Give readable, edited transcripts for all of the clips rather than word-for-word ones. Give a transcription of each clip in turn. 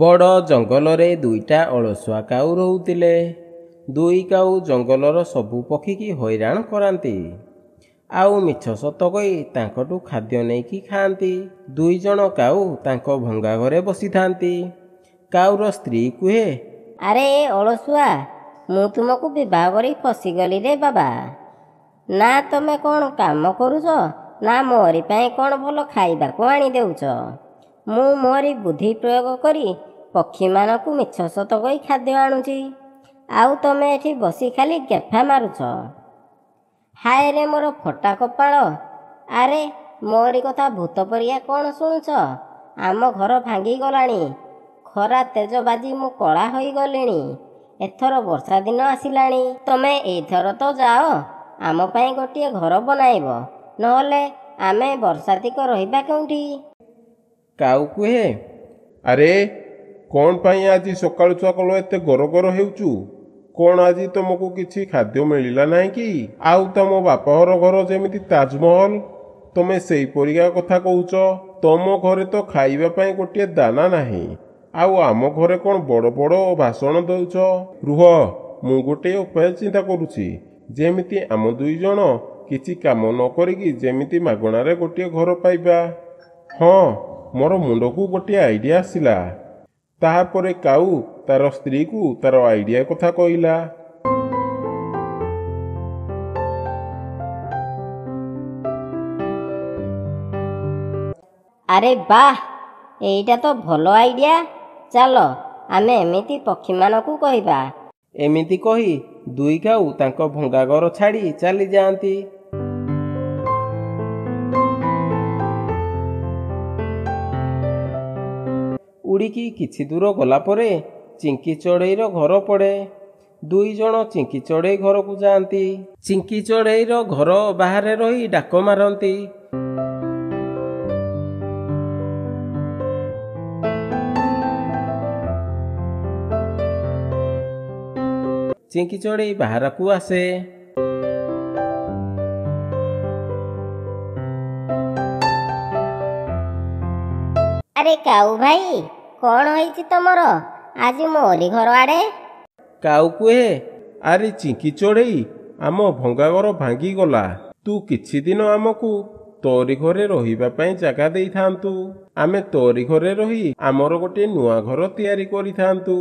ବଡ଼ ଜଙ୍ଗଲରେ ଦୁଇଟା ଅଳସୁଆ କାଉ ରହୁଥିଲେ। ଦୁଇ କାଉ ଜଙ୍ଗଲର ସବୁ ପକ୍ଷୀକି ହଇରାଣ କରାନ୍ତି, ଆଉ ମିଛ ସତ କହି ତାଙ୍କଠୁ ଖାଦ୍ୟ ନେଇକି ଖାଆନ୍ତି। ଦୁଇ ଜଣ କାଉ ତାଙ୍କ ଭଙ୍ଗା ଘରେ ବସିଥାନ୍ତି। କାଉର ସ୍ତ୍ରୀ କୁହେ, ଆରେ ଅଳସୁଆ, ମୁଁ ତୁମକୁ ବିବାହ କରି ଫସିଗଲି ରେ ବାବା। ନା ତମେ କ'ଣ କାମ କରୁଛ, ନା ମୋରି ପାଇଁ କ'ଣ ଭଲ ଖାଇବାକୁ ଆଣି ଦେଉଛ। ମୁଁ ମୋରି ବୁଦ୍ଧି ପ୍ରୟୋଗ କରି ପକ୍ଷୀମାନଙ୍କୁ ମିଛ ସତ କହି ଖାଦ୍ୟ ଆଣୁଛି, ଆଉ ତମେ ଏଠି ବସି ଖାଲି ଗେଫା ମାରୁଛ। ହାୟରେ ମୋର ଫଟା କପାଳ। ଆରେ ମୋରି କଥା ଭୂତ ପରିଆ କ'ଣ ଶୁଣୁଛ? ଆମ ଘର ଭାଙ୍ଗିଗଲାଣି, ଖରା ତେଜ ବାଜି ମୁଁ କଳା ହୋଇଗଲିଣି। ଏଥର ବର୍ଷା ଦିନ ଆସିଲାଣି, ତମେ ଏଇଥର ତ ଯାଅ, ଆମ ପାଇଁ ଗୋଟିଏ ଘର ବନାଇବ, ନହେଲେ ଆମେ ବର୍ଷାତିକ ରହିବା କେଉଁଠି? କାଉ କୁହେ, ଆରେ କ'ଣ ପାଇଁ ଆଜି ସକାଳୁ ସକାଳୁ ଏତେ ଗରଗର ହେଉଛୁ? କ'ଣ ଆଜି ତମକୁ କିଛି ଖାଦ୍ୟ ମିଳିଲା ନାହିଁ କି? ଆଉ ତମ ବାପଘର ଘର ଯେମିତି ତାଜମହଲ, ତମେ ସେଇପରିକା କଥା କହୁଛ। ତମ ଘରେ ତ ଖାଇବା ପାଇଁ ଗୋଟିଏ ଦାନା ନାହିଁ, ଆଉ ଆମ ଘରେ କ'ଣ ବଡ଼ ବଡ଼ ଭାଷଣ ଦେଉଛ? ରୁହ, ମୁଁ ଗୋଟିଏ ଉପାୟ ଚିନ୍ତା କରୁଛି, ଯେମିତି ଆମ ଦୁଇ ଜଣ କିଛି କାମ ନ କରିକି ଯେମିତି ମାଗଣାରେ ଗୋଟିଏ ଘର ପାଇବା। ହଁ, ମୋର ମୁଣ୍ଡକୁ ଗୋଟିଏ ଆଇଡ଼ିଆ ଆସିଲା। ତାହାପରେ କାଉ ତାର ସ୍ତ୍ରୀକୁ ତାର ଆଇଡ଼ିଆ କଥା କହିଲା। ଆରେ ବାଃ, ଏଇଟା ତ ଭଲ ଆଇଡ଼ିଆ। ଚାଲ ଆମେ ଏମିତି ପକ୍ଷୀମାନଙ୍କୁ କହିବା। ଏମିତି କହି ଦୁଇ କାଉ ତାଙ୍କ ଭଙ୍ଗା ଘର ଛାଡ଼ି ଚାଲିଯାଆନ୍ତି। ଉଡ଼ିକି କିଛି ଦୂର ଗଲା ପରେ ଚିଙ୍କି ଚଢ଼େଇର ଘର ପଡ଼େ। ଦୁଇ ଜଣ ଚିଙ୍କି ଚଢ଼େଇ ଘରକୁ ଯାଆନ୍ତି। ଚିଙ୍କି ଚଢ଼େଇର ଘର ବାହାରେ ରହି ଡାକ ମାରନ୍ତି, ଚିଙ୍କି ଚଢ଼େଇ ବାହାରକୁ ଆସେ। ଆରେ କାଉ ଭାଇ, କ'ଣ ହେଇଛି ତମର ଆଜି ମୋରି ଘର ଆଡ଼େ? କାଉ କୁହେ, ଆରେ ଚିଙ୍କି ଚଢ଼େଇ, ଆମ ଭଙ୍ଗା ଘର ଭାଙ୍ଗିଗଲା। ତୁ କିଛି ଦିନ ଆମକୁ ତୋରି ଘରେ ରହିବା ପାଇଁ ଜାଗା ଦେଇଥାନ୍ତୁ। ଆମେ ତୋରି ଘରେ ରହି ଆମର ଗୋଟିଏ ନୂଆ ଘର ତିଆରି କରିଥାନ୍ତୁ।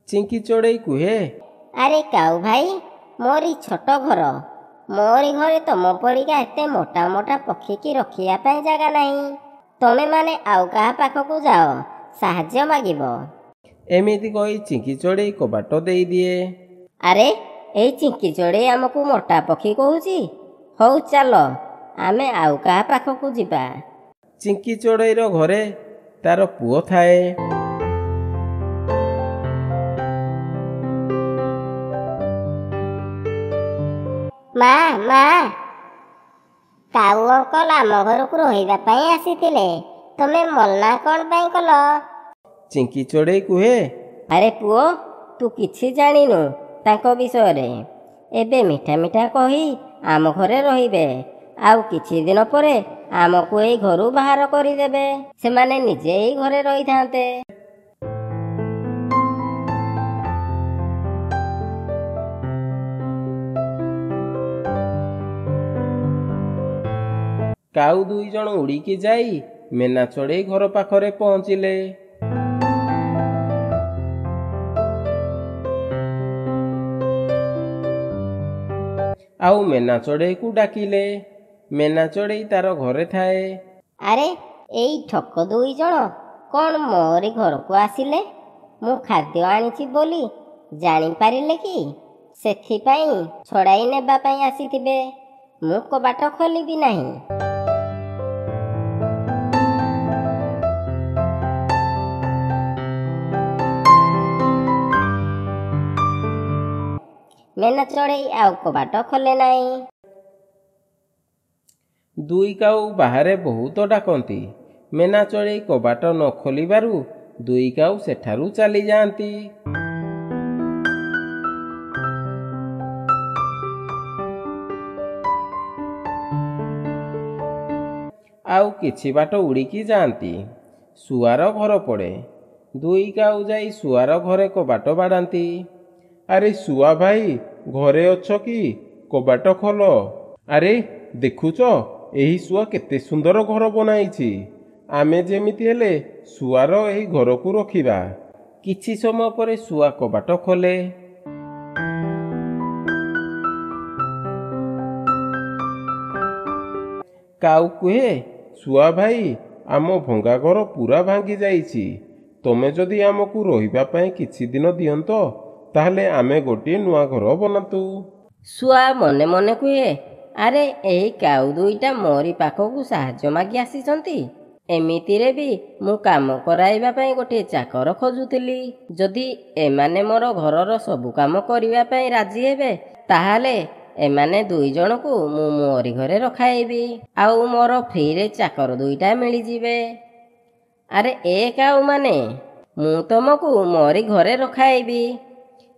ଚିଙ୍କି ଚଢ଼େଇ କୁହେ, ଆରେ କାଉ ଭାଇ, ମୋରି ଛୋଟ ଘର, ମୋରି ଘରେ ତମ ପରିକା ଏତେ ମୋଟା ମୋଟା ପକ୍ଷୀକି ରଖିବା ପାଇଁ ଜାଗା ନାହିଁ। ତମେମାନେ ଆଉ କାହା ପାଖକୁ ଯାଅ, ସାହାଯ୍ୟ ମାଗିବ। ଏମିତି କହି ଚିଙ୍କି ଚଢ଼େଇ କବାଟ ଦେଇଦିଏ। ଆରେ ଏଇ ଚିଙ୍କି ଚଢ଼େଇ ଆମକୁ ମୋଟା ପକ୍ଷୀ କହୁଛି। ହଉ ଚାଲ, ଆମେ ଆଉ କାହା ପାଖକୁ ଯିବା। ଚିଙ୍କି ଚଢ଼େଇର ଘରେ ତାର ପୁଅ ଥାଏ। ମା ମା, କାଉ ଅଙ୍କଲ ଆମ ଘରକୁ ରହିବା ପାଇଁ ଆସିଥିଲେ, ତମେ ମନା କ'ଣ ପାଇଁ କଲ? ଚିଙ୍କି ଚଢ଼େଇ କୁହେ, ଆରେ ପୁଅ, ତୁ କିଛି ଜାଣିନୁ ତାଙ୍କ ବିଷୟରେ। ଏବେ ମିଠା ମିଠା କହି ଆମ ଘରେ ରହିବେ, ଆଉ କିଛି ଦିନ ପରେ ଆମକୁ ଏଇ ଘରୁ ବାହାର କରିଦେବେ। ସେମାନେ ନିଜେ ଏଇ ଘରେ ରହିଥାନ୍ତେ। କାଉ ଦୁଇ ଜଣ ଉଡ଼ିକି ଯାଇ ମେନା ଚଢ଼େଇ ଘର ପାଖରେ ପହଞ୍ଚିଲେ। ଆଉ ମେନା ଚଢ଼େଇକୁ ଡାକିଲେ। ମେନା ଚଢ଼େଇ ତାର ଘରେ ଥାଏ। ଆରେ ଏଇ ଠକ ଦୁଇ ଜଣ କ'ଣ ମୋରି ଘରକୁ ଆସିଲେ? ମୁଁ ଖାଦ୍ୟ ଆଣିଛି ବୋଲି ଜାଣିପାରିଲେ କି? ସେଥିପାଇଁ ଛଡ଼ାଇ ନେବା ପାଇଁ ଆସିଥିବେ। ମୁଁ କବାଟ ଖୋଲିବି ନାହିଁ। ମେନା ଚଢ଼େଇ ଆଉ କବାଟ ଖୋଲେ ନାହିଁ। ଦୁଇ କାଉ ବାହାରେ ବହୁତ ଡାକନ୍ତି। ମେନା ଚଢ଼େଇ କବାଟ ନ ଖୋଲିବାରୁ ଦୁଇ କାଉ ସେଠାରୁ ଚାଲିଯାଆନ୍ତି। ଆଉ କିଛି ବାଟ ଉଡ଼ିକି ଯାଆନ୍ତି। ଶୁଆର ଘର ପଡ଼େ। ଦୁଇ କାଉ ଯାଇ ଶୁଆର ଘରେ କବାଟ ବାଡ଼ାନ୍ତି। ଆରେ ଶୁଆ ଭାଇ, ଘରେ ଅଛ କି? କବାଟ ଖୋଲ। ଆରେ ଦେଖୁଛ, ଏହି ଶୁଆ କେତେ ସୁନ୍ଦର ଘର ବନାଇଛି। ଆମେ ଯେମିତି ହେଲେ ଶୁଆର ଏହି ଘରକୁ ରଖିବା। କିଛି ସମୟ ପରେ ଶୁଆ କବାଟ ଖୋଲେ। କାଉ କୁହେ, ଶୁଆ ଭାଇ, ଆମ ଭଙ୍ଗା ଘର ପୁରା ଭାଙ୍ଗି ଯାଇଛି। ତମେ ଯଦି ଆମକୁ ରହିବା ପାଇଁ କିଛି ଦିନ ଦିଅନ୍ତ, ତାହେଲେ ଆମେ ଗୋଟିଏ ନୂଆ ଘର ବନାନ୍ତୁ। ଶୁଆ ମନେ ମନେ କୁହେ, ଆରେ ଏହି କାଉ ଦୁଇଟା ମୋରି ପାଖକୁ ସାହାଯ୍ୟ ମାଗି ଆସିଛନ୍ତି। ଏମିତିରେ ବି ମୁଁ କାମ କରାଇବା ପାଇଁ ଗୋଟିଏ ଚାକର ଖୋଜୁଥିଲି। ଯଦି ଏମାନେ ମୋର ଘରର ସବୁ କାମ କରିବା ପାଇଁ ରାଜି ହେବେ, ତାହେଲେ ଏମାନେ ଦୁଇ ଜଣକୁ ମୁଁ ମୋରି ଘରେ ରଖାଇବି, ଆଉ ମୋର ଫ୍ରିରେ ଚାକର ଦୁଇଟା ମିଳିଯିବେ। ଆରେ ଏ କାଉ ମାନେ, ମୁଁ ତମକୁ ମୋରି ଘରେ ରଖାଇବି,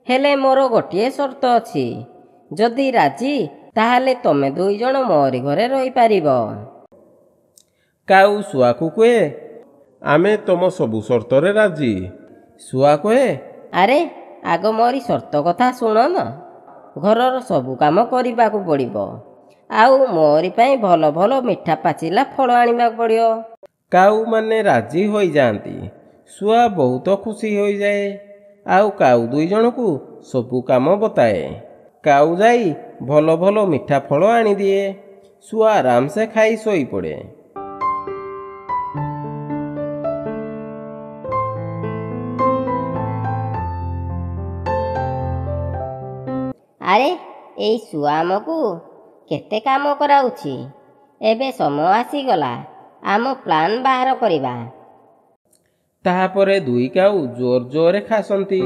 ହେଲେ ମୋର ଗୋଟିଏ ସର୍ତ୍ତ ଅଛି। ଯଦି ରାଜି, ତାହେଲେ ତମେ ଦୁଇ ଜଣ ମୋରି ଘରେ ରହିପାରିବ। କାଉ ଶୁଆକୁ କୁହେ, ଆମେ ତମ ସବୁ ସର୍ତ୍ତରେ ରାଜି। ଶୁଆ କୁହେ, ଆରେ ଆଗ ମୋରି ସର୍ତ୍ତ କଥା ଶୁଣ ନା। ଘରର ସବୁ କାମ କରିବାକୁ ପଡ଼ିବ, ଆଉ ମୋରି ପାଇଁ ଭଲ ଭଲ ମିଠା ପାଚିଲା ଫଳ ଆଣିବାକୁ ପଡ଼ିବ। କାଉ ମାନେ ରାଜି ହୋଇଯାଆନ୍ତି। ଶୁଆ ବହୁତ ଖୁସି ହୋଇଯାଏ, ଆଉ କାଉ ଦୁଇ ଜଣକୁ ସବୁ କାମ ବତାଏ। କାଉ ଯାଇ ଭଲ ଭଲ ମିଠା ଫଳ ଆଣିଦିଏ। ଶୁଆ ଆରାମସେ ଖାଇ ଶୋଇପଡ଼େ। ଆରେ ଏଇ ଶୁଆ ଆମକୁ କେତେ କାମ କରାଉଛି। ଏବେ ସମୟ ଆସିଗଲା, ଆମ ପ୍ଲାନ୍ ବାହାର କରିବା। ତାହାପରେ ଦୁଇ କାଉ ଜୋର ଜୋରରେ ଖାସନ୍ତି।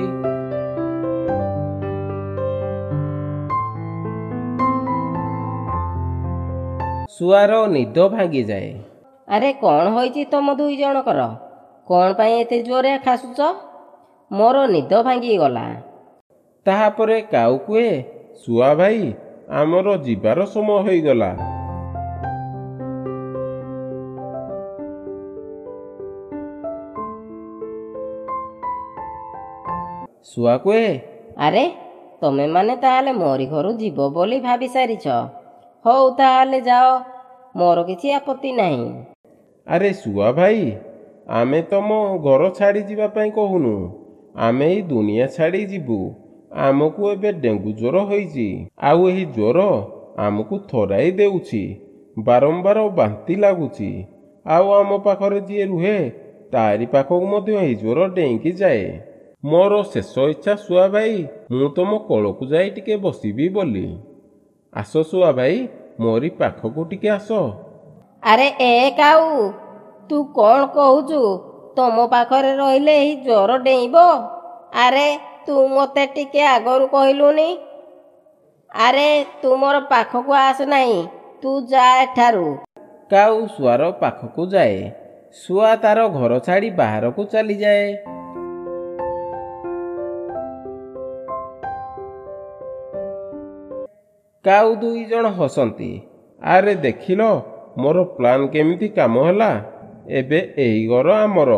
ଶୁଆର ନିଦ ଭାଙ୍ଗିଯାଏ। ଆରେ କ'ଣ ହୋଇଛି ତମ ଦୁଇ ଜଣଙ୍କର? କ'ଣ ପାଇଁ ଏତେ ଜୋରରେ ଖାସୁଛ? ମୋର ନିଦ ଭାଙ୍ଗିଗଲା। ତାହାପରେ କାଉ କୁହେ, ଶୁଆ ଭାଇ, ଆମର ଯିବାର ସମୟ ହୋଇଗଲା। ଶୁଆ କୁହେ, ଆରେ ତମେମାନେ ତାହେଲେ ମୋରି ଘରୁ ଯିବ ବୋଲି ଭାବି ସାରିଛ। ହଉ ତାହେଲେ ଯାଅ, ମୋର କିଛି ଆପତ୍ତି ନାହିଁ। ଆରେ ଶୁଆ ଭାଇ, ଆମେ ତମ ଘର ଛାଡ଼ି ଯିବା ପାଇଁ କହୁନୁ। ଆମେ ଏହି ଦୁନିଆ ଛାଡ଼ି ଯିବୁ। ଆମକୁ ଏବେ ଡେଙ୍ଗୁ ଜ୍ୱର ହୋଇଛି, ଆଉ ଏହି ଜ୍ୱର ଆମକୁ ଥରାଇ ଦେଉଛି। ବାରମ୍ବାର ବାନ୍ତି ଲାଗୁଛି, ଆଉ ଆମ ପାଖରେ ଯିଏ ରୁହେ, ତାରି ପାଖକୁ ମଧ୍ୟ ଏହି ଜ୍ୱର ଡେଇଁକି ଯାଏ। ମୋର ଶେଷ ଇଚ୍ଛା ଶୁଆ ଭାଇ, ମୁଁ ତମ କୋଳକୁ ଯାଇ ଟିକେ ବସିବି ବୋଲି। ଆସ ଶୁଆ ଭାଇ, ମୋରି ପାଖକୁ ଟିକେ ଆସ। ଆରେ ଏ କାଉ, ତୁ କ'ଣ କହୁଛୁ? ତମ ପାଖରେ ରହିଲେ ଏହି ଜ୍ୱର ଡେଇଁବ? ଆରେ ତୁ ମୋତେ ଟିକେ ଆଗରୁ କହିଲୁନି। ଆରେ ତୁ ମୋର ପାଖକୁ ଆସ ନାହିଁ, ତୁ ଯା ଏଠାରୁ। କାଉ ଶୁଆର ପାଖକୁ ଯାଏ। ଶୁଆ ତାର ଘର ଛାଡ଼ି ବାହାରକୁ ଚାଲିଯାଏ। କାଉ ଦୁଇ ଜଣ ହସନ୍ତି। ଆରେ ଦେଖିଲ, ମୋର ପ୍ଲାନ୍ କେମିତି କାମ ହେଲା। ଏବେ ଏହି ଘର ଆମର।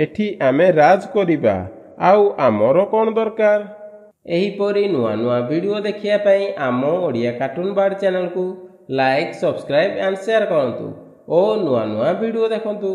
ଏଠି ଆମେ ରାଜ କରିବା, ଆଉ ଆମର କ'ଣ ଦରକାର? ଏହିପରି ନୂଆ ନୂଆ ଭିଡ଼ିଓ ଦେଖିବା ପାଇଁ ଆମ ଓଡ଼ିଆ କାର୍ଟୁନ ବାର୍ଡ଼ ଚ୍ୟାନେଲକୁ ଲାଇକ୍, ସବସ୍କ୍ରାଇବ୍ ଆଣ୍ଡ ସେୟାର କରନ୍ତୁ ଓ ନୂଆ ନୂଆ ଭିଡ଼ିଓ ଦେଖନ୍ତୁ।